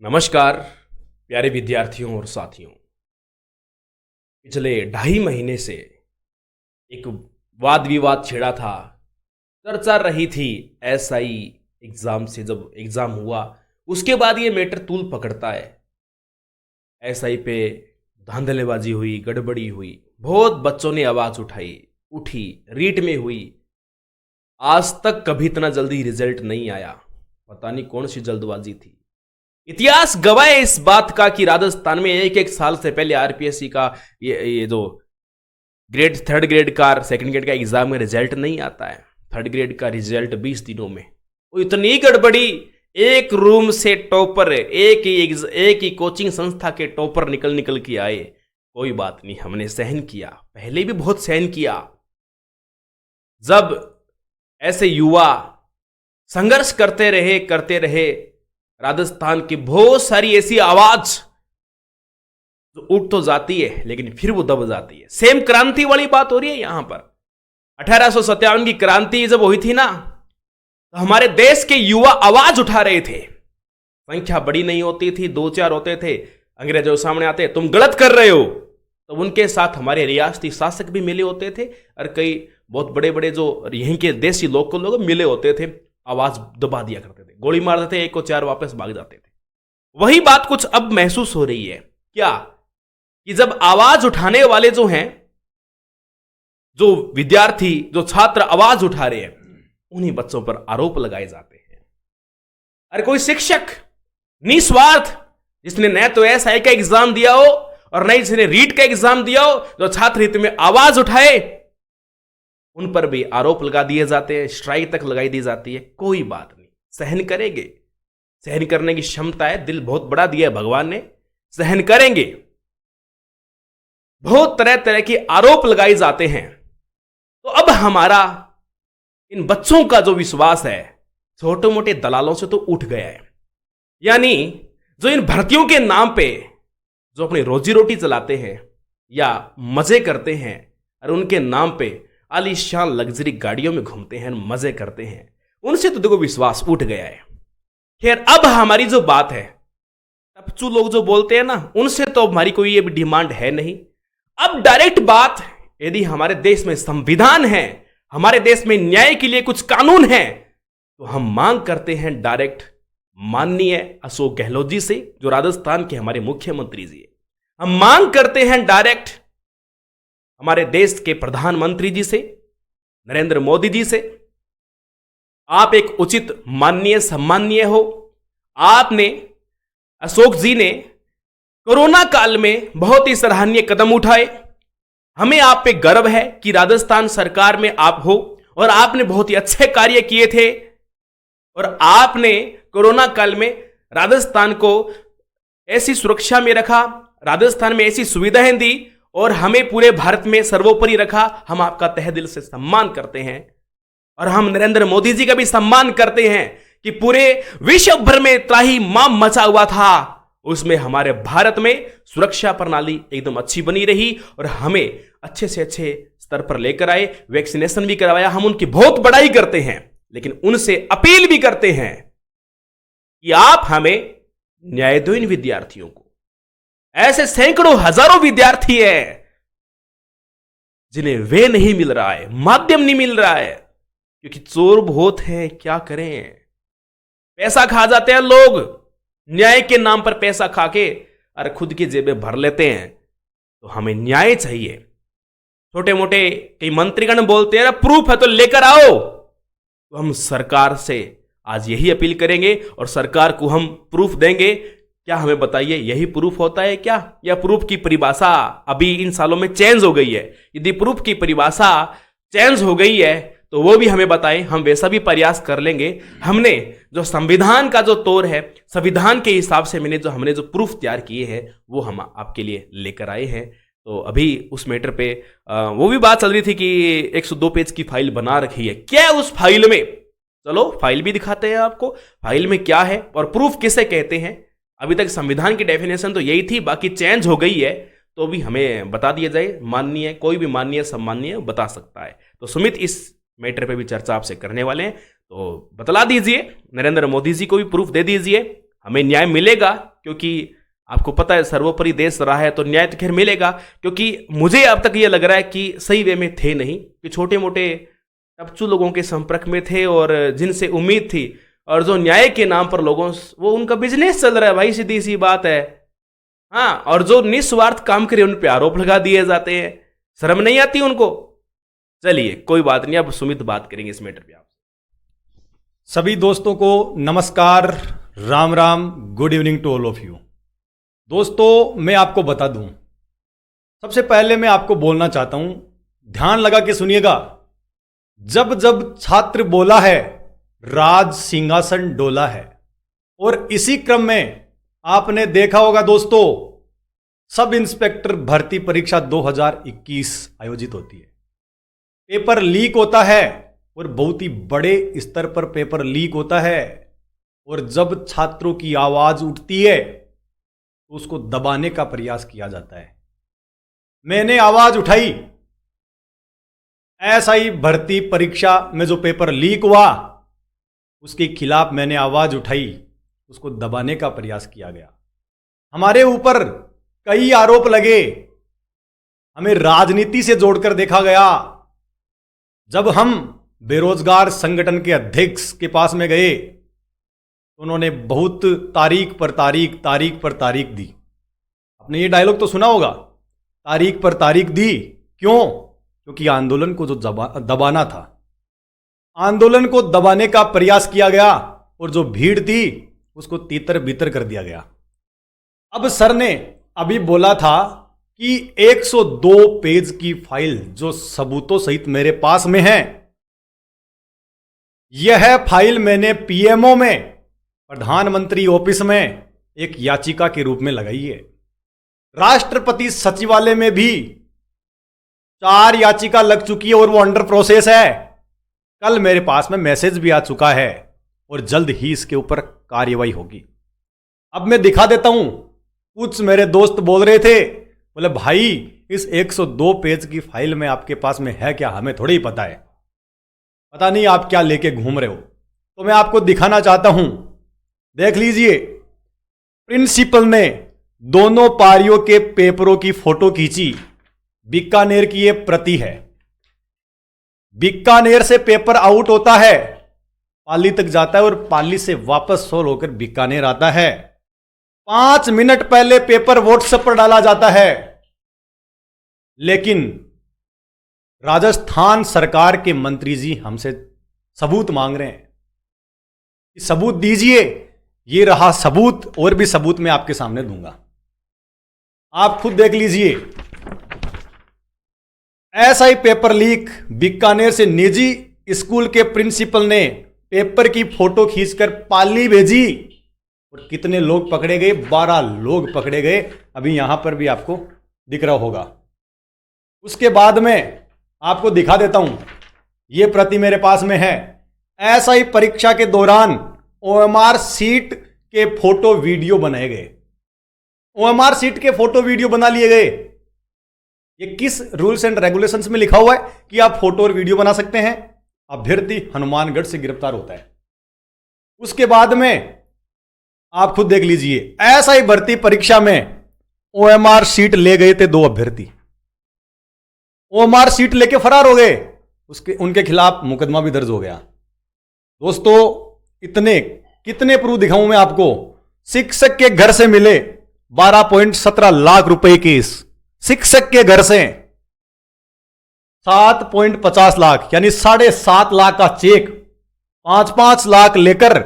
नमस्कार प्यारे विद्यार्थियों और साथियों। पिछले 2.5 महीने से एक वाद विवाद छिड़ा था, चर्चा रही थी एसआई एग्जाम से। जब एग्जाम हुआ उसके बाद ये मैटर तूल पकड़ता है। एसआई पे धांधलेबाजी हुई, गड़बड़ी हुई, बहुत बच्चों ने आवाज उठी, रीट में हुई। आज तक कभी इतना जल्दी रिजल्ट नहीं आया, पता नहीं कौन सी जल्दबाजी थी। इतिहास गवाह है इस बात का कि राजस्थान में एक साल से पहले आरपीएससी का ये जो थर्ड ग्रेड का, सेकंड ग्रेड का एग्जाम में रिजल्ट नहीं आता है। थर्ड ग्रेड का रिजल्ट 20 दिनों में। वो इतनी गड़बड़ी, एक रूम से टॉपर, एक ही कोचिंग संस्था के टॉपर निकल के आए। कोई बात नहीं, हमने सहन किया, पहले भी बहुत सहन किया। जब ऐसे युवा संघर्ष करते रहे, राजस्थान की बहुत सारी ऐसी आवाज जो उठ तो जाती है लेकिन फिर वो दब जाती है। सेम क्रांति वाली बात हो रही है यहां पर। 1857 की क्रांति जब हुई थी ना, तो हमारे देश के युवा आवाज उठा रहे थे। संख्या बड़ी नहीं होती थी, 2-4 होते थे। अंग्रेजों सामने आते, तुम गलत कर रहे हो, तो उनके साथ हमारे रियासती शासक भी मिले होते थे और कई बहुत बड़े बड़े जो यहीं के देसी लोग मिले होते थे। आवाज दबा दिया करते थे, गोली मार देते, एक को 4 वापस भाग जाते थे। वही बात कुछ अब महसूस हो रही है क्या, कि जब आवाज उठाने वाले जो हैं, जो विद्यार्थी, जो छात्र आवाज उठा रहे हैं, उन्हीं बच्चों पर आरोप लगाए जाते हैं। अरे कोई शिक्षक निस्वार्थ, जिसने न तो एसआई का एग्जाम दिया हो और न जिसने रीट का एग्जाम दिया हो, जो छात्र हित में आवाज उठाए, उन पर भी आरोप लगा दिए जाते हैं, स्ट्राइक तक लगाई दी जाती है। कोई बात नहीं, सहन करेंगे। सहन करने की क्षमता है, दिल बहुत बड़ा दिया है भगवान ने, सहन करेंगे। बहुत तरह तरह के आरोप लगाए जाते हैं। तो अब हमारा इन बच्चों का जो विश्वास है छोटे मोटे दलालों से तो उठ गया है। यानी जो इन भर्तियों के नाम पे जो अपनी रोजी रोटी चलाते हैं या मजे करते हैं और उनके नाम पे आलीशान लग्जरी गाड़ियों में घूमते हैं, मजे करते हैं, उनसे तो देखो विश्वास उठ गया है। खैर, अब हमारी जो बात है, टपचू लोग जो बोलते हैं ना, उनसे तो हमारी कोई ये डिमांड है नहीं। अब डायरेक्ट बात, यदि हमारे देश में संविधान है, हमारे देश में न्याय के लिए कुछ कानून है, तो हम मांग करते हैं डायरेक्ट माननीय अशोक गहलोत जी से, जो राजस्थान के हमारे मुख्यमंत्री जी है। हम मांग करते हैं डायरेक्ट हमारे देश के प्रधानमंत्री जी से, नरेंद्र मोदी जी से। आप एक उचित, माननीय, सम्माननीय हो। आपने, अशोक जी ने कोरोना काल में बहुत ही सराहनीय कदम उठाए। हमें आप पे गर्व है कि राजस्थान सरकार में आप हो और आपने बहुत ही अच्छे कार्य किए थे। और आपने कोरोना काल में राजस्थान को ऐसी सुरक्षा में रखा, राजस्थान में ऐसी सुविधाएं दी और हमें पूरे भारत में सर्वोपरि रखा। हम आपका तहे दिल से सम्मान करते हैं और हम नरेंद्र मोदी जी का भी सम्मान करते हैं कि पूरे विश्व भर में त्राही माम मचा हुआ था, उसमें हमारे भारत में सुरक्षा प्रणाली एकदम अच्छी बनी रही और हमें अच्छे से अच्छे स्तर पर लेकर आए, वैक्सीनेशन भी करवाया। हम उनकी बहुत बड़ाई करते हैं, लेकिन उनसे अपील भी करते हैं कि आप हमें न्याय दो इन विद्यार्थियों को। ऐसे सैकड़ों हजारों विद्यार्थी हैं जिन्हें वे नहीं मिल रहा है, माध्यम नहीं मिल रहा है, क्योंकि चोर बहुत हैं। क्या करें, पैसा खा जाते हैं लोग, न्याय के नाम पर पैसा खा के अरे खुद की जेबें भर लेते हैं। तो हमें न्याय चाहिए। छोटे मोटे कई मंत्रीगण बोलते हैं प्रूफ है तो लेकर आओ, तो हम सरकार से आज यही अपील करेंगे और सरकार को हम प्रूफ देंगे। क्या हमें बताइए, यही प्रूफ होता है क्या, या प्रूफ की परिभाषा अभी इन सालों में चेंज हो गई है? यदि प्रूफ की परिभाषा चेंज हो गई है तो वो भी हमें बताएं, हम वैसा भी प्रयास कर लेंगे। हमने जो संविधान का जो तौर है, संविधान के हिसाब से हमने जो प्रूफ तैयार किए हैं वो हम आपके लिए लेकर आए हैं। तो अभी उस मैटर पे वो भी बात चल रही थी कि 102 पेज की फाइल बना रखी है। क्या उस फाइल में, चलो फाइल भी दिखाते हैं आपको, फाइल में क्या है और प्रूफ किसे कहते हैं। अभी तक संविधान की डेफिनेशन तो यही थी, बाकी चेंज हो गई है, तो भी हमें बता दिया जाए। माननीय, कोई भी माननीय सम्माननीय बता सकता है। तो सुमित इस मैटर पे भी चर्चा आपसे करने वाले हैं, तो बतला दीजिए, नरेंद्र मोदी जी को भी प्रूफ दे दीजिए। हमें न्याय मिलेगा, क्योंकि आपको पता है सर्वोपरि देश रहा है, तो न्याय तो खैर मिलेगा। क्योंकि मुझे अब तक ये लग रहा है कि सही वे में थे नहीं, कि छोटे मोटे टपचू लोगों के संपर्क में थे और जिनसे उम्मीद थी, और जो न्याय के नाम पर लोगों वो उनका बिजनेस चल रहा है भाई, सीधी सी बात है। हाँ, और जो निस्वार्थ काम करे उन पे आरोप लगा दिए जाते हैं, शर्म नहीं आती उनको। चलिए कोई बात नहीं, अब सुमित बात करेंगे इस मैटर पे। आप सभी दोस्तों को नमस्कार, Ram Ram, good evening to all of you. दोस्तों मैं आपको बता दूं, सबसे पहले मैं आपको बोलना चाहता हूं, ध्यान लगा के सुनिएगा। जब जब छात्र बोला है, राज सिंहासन डोला है। और इसी क्रम में आपने देखा होगा दोस्तों, सब इंस्पेक्टर भर्ती परीक्षा 2021 आयोजित होती है। पेपर लीक होता है और बहुत ही बड़े स्तर पर पेपर लीक होता है। और जब छात्रों की आवाज उठती है तो उसको दबाने का प्रयास किया जाता है। मैंने आवाज उठाई, एसआई भर्ती परीक्षा में जो पेपर लीक हुआ उसके खिलाफ मैंने आवाज उठाई, उसको दबाने का प्रयास किया गया। हमारे ऊपर कई आरोप लगे, हमें राजनीति से जोड़कर देखा गया। जब हम बेरोजगार संगठन के अध्यक्ष के पास में गए तो उन्होंने बहुत तारीख पर तारीख दी। आपने ये डायलॉग तो सुना होगा, तारीख पर तारीख दी। क्यों? क्योंकि आंदोलन को जो दबाना था, आंदोलन को दबाने का प्रयास किया गया और जो भीड़ थी उसको तीतर बीतर कर दिया गया। अब सर ने अभी बोला था कि 102 पेज की फाइल जो सबूतों सहित मेरे पास में है, यह फाइल मैंने पीएमओ में, प्रधानमंत्री ऑफिस में एक याचिका के रूप में लगाई है। राष्ट्रपति सचिवालय में भी 4 याचिका लग चुकी है और वो अंडर प्रोसेस है। कल मेरे पास में मैसेज भी आ चुका है और जल्द ही इसके ऊपर कार्यवाही होगी। अब मैं दिखा देता हूं। कुछ मेरे दोस्त बोल रहे थे, बोले भाई इस 102 पेज की फाइल में आपके पास में है क्या, हमें थोड़ी ही पता है, पता नहीं आप क्या लेके घूम रहे हो। तो मैं आपको दिखाना चाहता हूं, देख लीजिए। प्रिंसिपल ने दोनों पारियों के पेपरों की फोटो खींची। बीकानेर की यह प्रति है। बीकानेर से पेपर आउट होता है, पाली तक जाता है और पाली से वापस सोल होकर बीकानेर आता है। 5 मिनट पहले पेपर व्हाट्सएप पर डाला जाता है। लेकिन राजस्थान सरकार के मंत्री जी हमसे सबूत मांग रहे हैं, सबूत दीजिए। ये रहा सबूत, और भी सबूत मैं आपके सामने दूंगा, आप खुद देख लीजिए। ऐसा ही पेपर लीक, बीकानेर से निजी स्कूल के प्रिंसिपल ने पेपर की फोटो खींचकर पाली भेजी और कितने लोग पकड़े गए? 12 लोग पकड़े गए। अभी यहां पर भी आपको दिख रहा होगा। उसके बाद में आपको दिखा देता हूं, यह प्रति मेरे पास में है। ऐसा ही परीक्षा के दौरान ओएमआर सीट के फोटो वीडियो बनाए गए। ओएमआर सीट के फोटो वीडियो बना लिए गए। ये किस रूल्स एंड रेगुलेशंस में लिखा हुआ है कि आप फोटो और वीडियो बना सकते हैं? अभ्यर्थी हनुमानगढ़ से गिरफ्तार होता है। उसके बाद में आप खुद देख लीजिए, ऐसा ही भर्ती परीक्षा में ओएमआर सीट ले गए थे 2 अभ्यर्थी, ओएमआर सीट लेके फरार हो गए। उनके खिलाफ मुकदमा भी दर्ज हो गया। दोस्तों इतने कितने प्रूफ दिखाऊं मैं आपको? शिक्षक के घर से मिले 12.17 लाख रुपए केस, शिक्षक के घर से 7.50 लाख यानी 7.5 लाख का चेक 5-5 लाख लेकर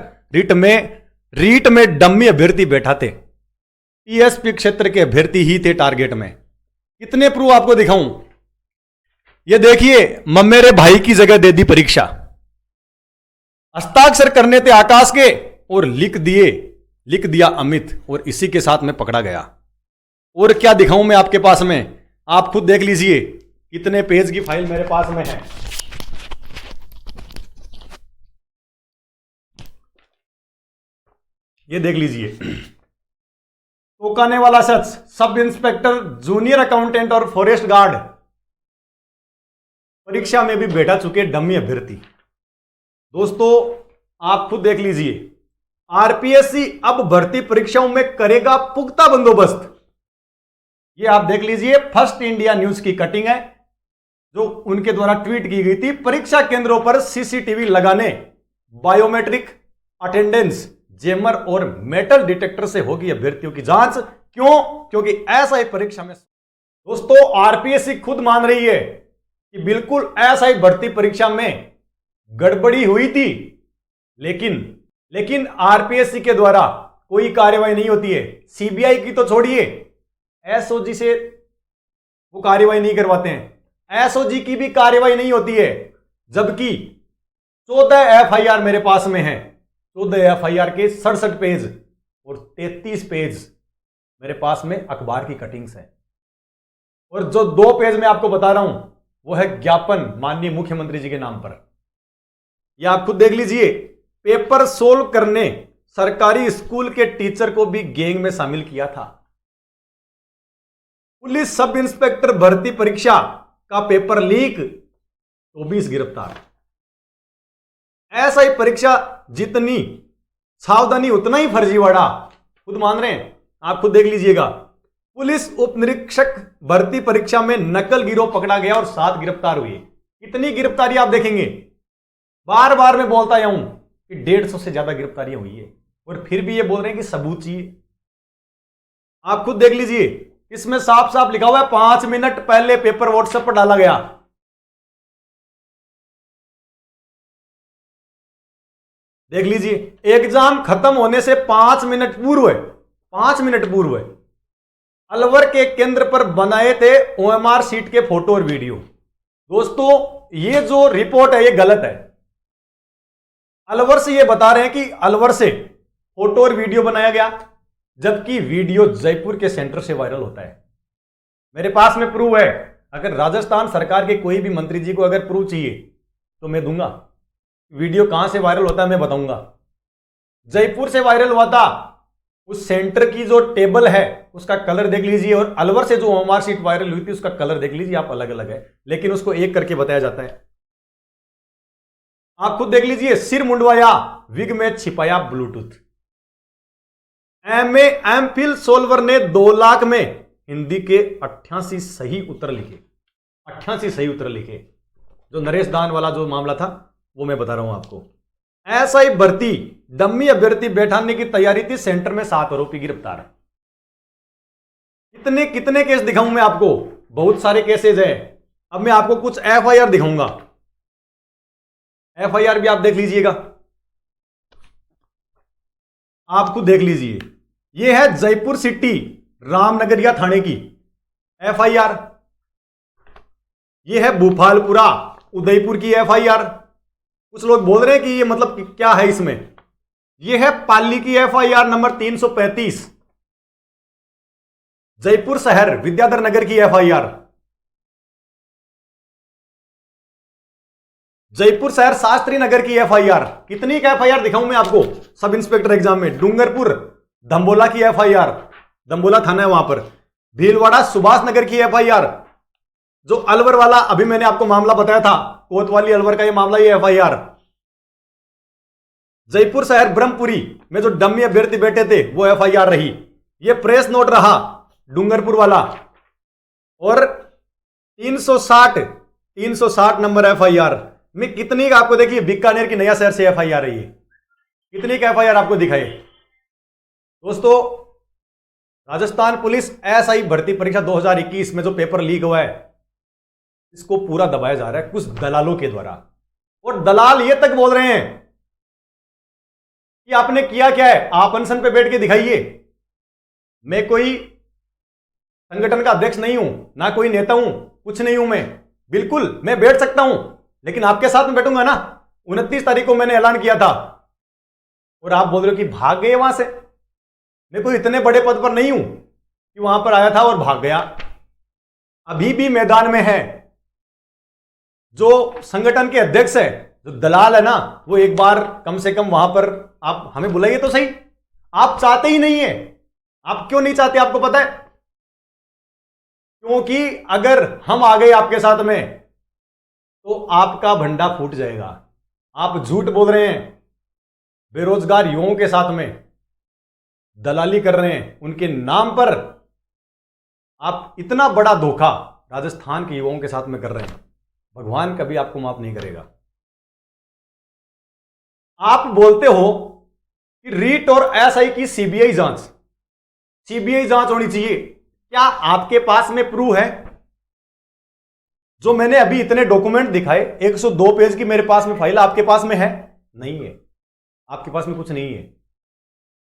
रीट में डम्मी अभ्यर्थी बैठा थे। टीएसपी क्षेत्र के अभ्यर्थी ही थे टारगेट में। कितने प्रूफ आपको दिखाऊं? ये देखिए, मेरे भाई की जगह दे दी परीक्षा, हस्ताक्षर करने थे आकाश के और लिख दिया अमित, और इसी के साथ में पकड़ा गया। और क्या दिखाऊं मैं आपके पास में? आप खुद देख लीजिए कितने पेज की फाइल मेरे पास में है। ये देख लीजिए, टोकाने वाला शख्स सब इंस्पेक्टर, जूनियर अकाउंटेंट और फॉरेस्ट गार्ड परीक्षा में भी बैठा चुके डमी अभ्यर्थी। दोस्तों आप खुद देख लीजिए, आरपीएससी अब भर्ती परीक्षाओं में करेगा पुख्ता बंदोबस्त। ये आप देख लीजिए, फर्स्ट इंडिया न्यूज की कटिंग है जो उनके द्वारा ट्वीट की गई थी। परीक्षा केंद्रों पर सीसीटीवी लगाने, बायोमेट्रिक, अटेंडेंस, जेमर और मेटल डिटेक्टर से होगी अभ्यर्थियों की जांच। क्यों? क्योंकि ऐसा ही परीक्षा में दोस्तों आरपीएससी खुद मान रही है कि बिल्कुल ऐसा ही भर्ती परीक्षा में गड़बड़ी हुई थी, लेकिन आरपीएससी के द्वारा कोई कार्रवाई नहीं होती है। सीबीआई की तो छोड़िए, एसओजी से वो कार्रवाई नहीं करवाते हैं, एसओजी की भी कार्रवाई नहीं होती है। जबकि 14 एफआईआर मेरे पास में है, 14 एफआईआर के 67 पेज और 33 पेज मेरे पास में अखबार की कटिंग्स है। और जो 2 पेज में आपको बता रहा हूं वो है ज्ञापन माननीय मुख्यमंत्री जी के नाम पर। यह आप खुद देख लीजिए। पेपर सोल्व करने सरकारी स्कूल के टीचर को भी गैंग में शामिल किया था। पुलिस सब इंस्पेक्टर भर्ती परीक्षा का पेपर लीक, 24 गिरफ्तार। ऐसा ही परीक्षा जितनी सावधानी उतना ही फर्जीवाड़ा, खुद मान रहे हैं, आप खुद देख लीजिएगा। पुलिस उप निरीक्षक भर्ती परीक्षा में नकल गिरोह पकड़ा गया और 7 गिरफ्तार हुए। कितनी गिरफ्तारी आप देखेंगे, बार बार मैं बोलता आया हूं कि 150 से ज्यादा गिरफ्तारियां हुई है और फिर भी ये बोल रहे हैं कि सबूत चाहिए। आप खुद देख लीजिए, इसमें साफ साफ लिखा हुआ है 5 मिनट पहले पेपर व्हाट्सएप पर डाला गया। देख लीजिए, एग्जाम खत्म होने से 5 मिनट पूर्व, 5 मिनट पूर्व अलवर के केंद्र पर बनाए थे ओएमआर सीट के फोटो और वीडियो। दोस्तों ये जो रिपोर्ट है ये गलत है। अलवर से ये बता रहे हैं कि अलवर से फोटो और वीडियो बनाया गया, जबकि वीडियो जयपुर के सेंटर से वायरल होता है। मेरे पास में प्रूफ है। अगर राजस्थान सरकार के कोई भी मंत्री जी को अगर प्रूफ चाहिए तो मैं दूंगा। वीडियो कहां से वायरल होता है मैं बताऊंगा। जयपुर से वायरल हुआ था। उस सेंटर की जो टेबल है उसका कलर देख लीजिए, और अलवर से जो ओएमआर शीट वायरल हुई थी उसका कलर देख लीजिए आप, अलग अलग है, लेकिन उसको एक करके बताया जाता है। आप खुद देख लीजिए, सिर मुंडवाया, विग में छिपाया ब्लूटूथ। एमए एमफिल सोल्वर ने 2 लाख में हिंदी के 88 सही उत्तर लिखे। 88 सही उत्तर लिखे। जो नरेश दान वाला जो मामला था वो मैं बता रहा हूं आपको। ऐसा ही भर्ती डम्मी अभ्यर्थी बैठाने की तैयारी थी, सेंटर में 7 आरोपी गिरफ्तार। कितने कितने केस दिखाऊं मैं आपको, बहुत सारे केसेस हैं। अब मैं आपको कुछ एफआईआर दिखाऊंगा। एफआईआर भी आप देख लीजिएगा, आप खुद देख लीजिए। यह है जयपुर सिटी रामनगरिया थाने की एफआईआर। यह है भूपालपुरा उदयपुर की एफआईआर। कुछ लोग बोल रहे हैं कि ये मतलब क्या है इसमें। यह है पाली की एफआईआर नंबर 335। जयपुर शहर विद्याधर नगर की एफआईआर। जयपुर शहर शास्त्री नगर की एफआईआर। कितनी एफआईआर दिखाऊं मैं आपको सब इंस्पेक्टर एग्जाम में। डूंगरपुर दंबोला की एफआईआर, दंबोला थाना है वहां पर। भीलवाड़ा सुभाष नगर की एफआईआर। जो अलवर वाला अभी मैंने आपको मामला बताया था, कोतवाली अलवर का ये मामला, ये एफआईआर। जयपुर शहर ब्रह्मपुरी में जो डम्मी अभ्यर्थी बैठे थे वो एफआईआर रही। ये प्रेस नोट रहा डूंगरपुर वाला। और 360 नंबर एफआईआर में कितनी का आपको देखिए, बीकानेर की नया शहर से एफआईआर है। ये कितनी का एफआईआर आपको दिखाए दोस्तों। राजस्थान पुलिस एसआई भर्ती परीक्षा 2021 में जो पेपर लीक हुआ है इसको पूरा दबाया जा रहा है कुछ दलालों के द्वारा। और दलाल ये तक बोल रहे हैं कि आपने किया क्या है, आप अनशन पे बैठ के दिखाइए। मैं कोई संगठन का अध्यक्ष नहीं हूं, ना कोई नेता हूं, कुछ नहीं हूं मैं। बिल्कुल मैं बैठ सकता हूं, लेकिन आपके साथ में बैठूंगा ना। 29 तारीख को मैंने ऐलान किया था और आप बोल रहे हो कि भाग गए वहां से। मैं कोई इतने बड़े पद पर नहीं हूं कि वहां पर आया था और भाग गया। अभी भी मैदान में है। जो संगठन के अध्यक्ष है, जो दलाल है ना, वो एक बार कम से कम वहां पर आप हमें बुलाइए तो सही। आप चाहते ही नहीं है। आप क्यों नहीं चाहते आपको पता है? क्योंकि अगर हम आ गए आपके साथ में तो आपका भंडा फूट जाएगा। आप झूठ बोल रहे हैं। बेरोजगार युवाओं के साथ में दलाली कर रहे हैं, उनके नाम पर आप इतना बड़ा धोखा राजस्थान के युवाओं के साथ में कर रहे हैं, भगवान कभी आपको माफ नहीं करेगा। आप बोलते हो कि रीट और एसआई की सीबीआई जांच होनी चाहिए। क्या आपके पास में प्रूफ है? जो मैंने अभी इतने डॉक्यूमेंट दिखाए, 102 पेज की मेरे पास में फाइल, आपके पास में है? नहीं है, आपके पास में कुछ नहीं है।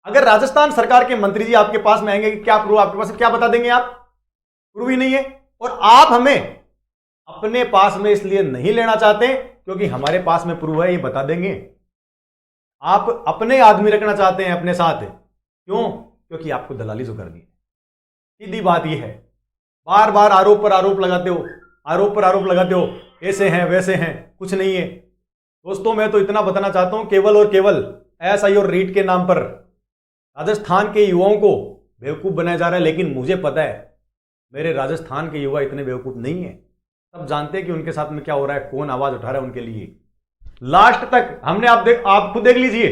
अगर राजस्थान सरकार के मंत्री जी आपके पास में आएंगे कि क्या प्रूफ आपके पास है, क्या बता देंगे आप? प्रूफ ही नहीं है। और आप हमें अपने पास में इसलिए नहीं लेना चाहते क्योंकि हमारे पास में प्रूफ है, ये बता देंगे। आप अपने आदमी रखना चाहते हैं अपने साथ, क्यों? क्योंकि आपको दलाली जो करनी है। सीधी बात यह है, बार बार आरोप पर आरोप लगाते हो, आरोप पर आरोप लगाते हो, ऐसे हैं वैसे हैं, कुछ नहीं है। दोस्तों, मैं तो इतना बताना चाहता हूं, केवल और केवल एसआई और रीट के नाम पर राजस्थान के युवाओं को बेवकूफ बनाया जा रहा है। लेकिन मुझे पता है मेरे राजस्थान के युवा इतने बेवकूफ नहीं है, सब जानते हैं कि उनके साथ में क्या हो रहा है, कौन आवाज उठा रहा है उनके लिए। लास्ट तक हमने आप खुद देख लीजिए,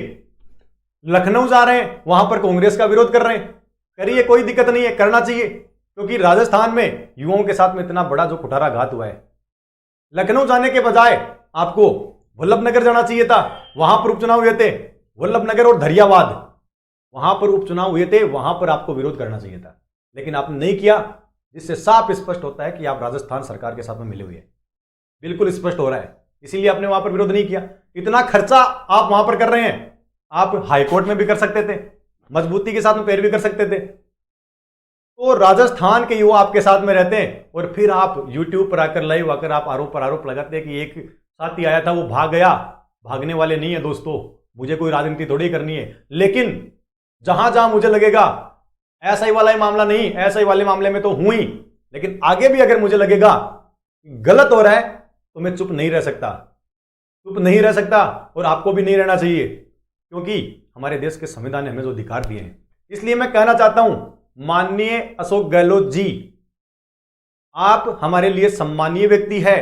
लखनऊ जा रहे हैं, वहां पर कांग्रेस का विरोध कर रहे हैं। करिए, कोई दिक्कत नहीं है, करना चाहिए, क्योंकि राजस्थान में युवाओं के साथ में इतना बड़ा जो कुठाराघात हुआ है। लखनऊ जाने के बजाय आपको वल्लभनगर जाना चाहिए था, वहां पर उपचुनाव हुए थे। वल्लभनगर और धरियावाद, वहां पर उपचुनाव हुए थे, वहां पर आपको विरोध करना चाहिए था, लेकिन आपने नहीं किया, जिससे साफ स्पष्ट होता है कि आप राजस्थान सरकार के साथ में मिले हुए हैं। बिल्कुल स्पष्ट हो रहा है, इसीलिए आपने वहां पर विरोध नहीं किया। इतना खर्चा आप वहां पर कर रहे हैं, आप हाईकोर्ट में भी कर सकते थे, मजबूती के साथ में पैरवी कर सकते थे। तो राजस्थान के युवा आपके साथ में रहते हैं और फिर आप यूट्यूब पर आकर लाइव आकर आप आरोप पर आरोप लगाते हैं कि एक साथी आया था वो भाग गया। भागने वाले नहीं है दोस्तों, मुझे कोई राजनीति थोड़ी करनी है, लेकिन जहां जहां मुझे लगेगा एसआई वाला ही मामला नहीं, एसआई वाले मामले में तो हूं ही, लेकिन आगे भी अगर मुझे लगेगा गलत हो रहा है तो मैं चुप नहीं रह सकता, चुप नहीं रह सकता। और आपको भी नहीं रहना चाहिए, क्योंकि हमारे देश के संविधान ने हमें जो अधिकार दिए हैं। इसलिए मैं कहना चाहता हूं, माननीय अशोक गहलोत जी, आप हमारे लिए सम्मानीय व्यक्ति है,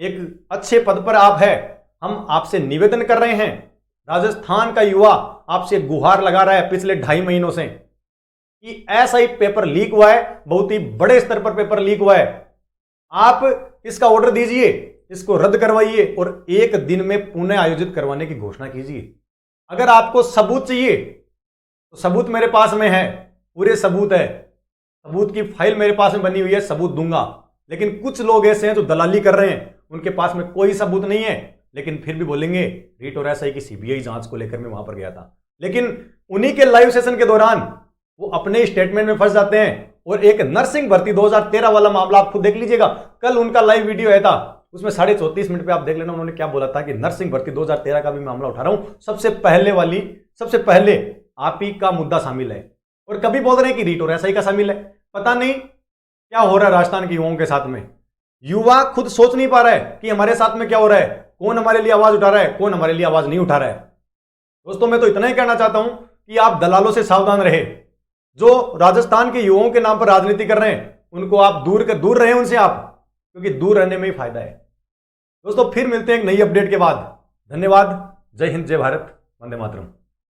एक अच्छे पद पर आप है। हम आपसे निवेदन कर रहे हैं, राजस्थान का युवा आपसे गुहार लगा रहा है पिछले 2.5 महीनों से कि ऐसा ही पेपर लीक हुआ है, बहुत ही बड़े स्तर पर पेपर लीक हुआ है। आप इसका ऑर्डर दीजिए, इसको रद्द करवाइए और 1 दिन में पुनः आयोजित करवाने की घोषणा कीजिए। अगर आपको सबूत चाहिए तो सबूत मेरे पास में है, पूरे सबूत है, सबूत की फाइल मेरे पास में बनी हुई है, सबूत दूंगा। लेकिन कुछ लोग ऐसे हैं जो दलाली कर रहे हैं, उनके पास में कोई सबूत नहीं है, लेकिन फिर भी बोलेंगे रीट और एसआई की सीबीआई जांच को लेकर मैं वहां पर गया था। लेकिन उन्हीं के लाइव सेशन के दौरान वो अपने स्टेटमेंट में फंस जाते हैं। और एक नर्सिंग भर्ती 2013 वाला मामला आप खुद देख लीजिएगा, कल उनका लाइव वीडियो आया था, उसमें 34.5 मिनट पे आप देख लेना उन्होंने क्या बोला था कि नर्सिंग भर्ती 2013 का भी मामला उठा रहा हूं, सबसे पहले आप ही का मुद्दा शामिल है। और कभी बोल रहे हैं कि रीट और एसआई का शामिल है। पता नहीं क्या हो रहा है राजस्थान के युवाओं के साथ में। युवा खुद सोच नहीं पा रहा है कि हमारे साथ में क्या हो रहा है, कौन हमारे लिए आवाज उठा रहा है, कौन हमारे लिए आवाज नहीं उठा रहा है। दोस्तों, मैं तो इतना ही कहना चाहता हूं कि आप दलालों से सावधान रहे, जो राजस्थान के युवाओं के नाम पर राजनीति कर रहे हैं, उनको आप दूर रहे उनसे आप, क्योंकि दूर रहने में ही फायदा है। दोस्तों, फिर मिलते हैं एक नई अपडेट के बाद। धन्यवाद। जय हिंद, जय भारत, वंदे मातरम।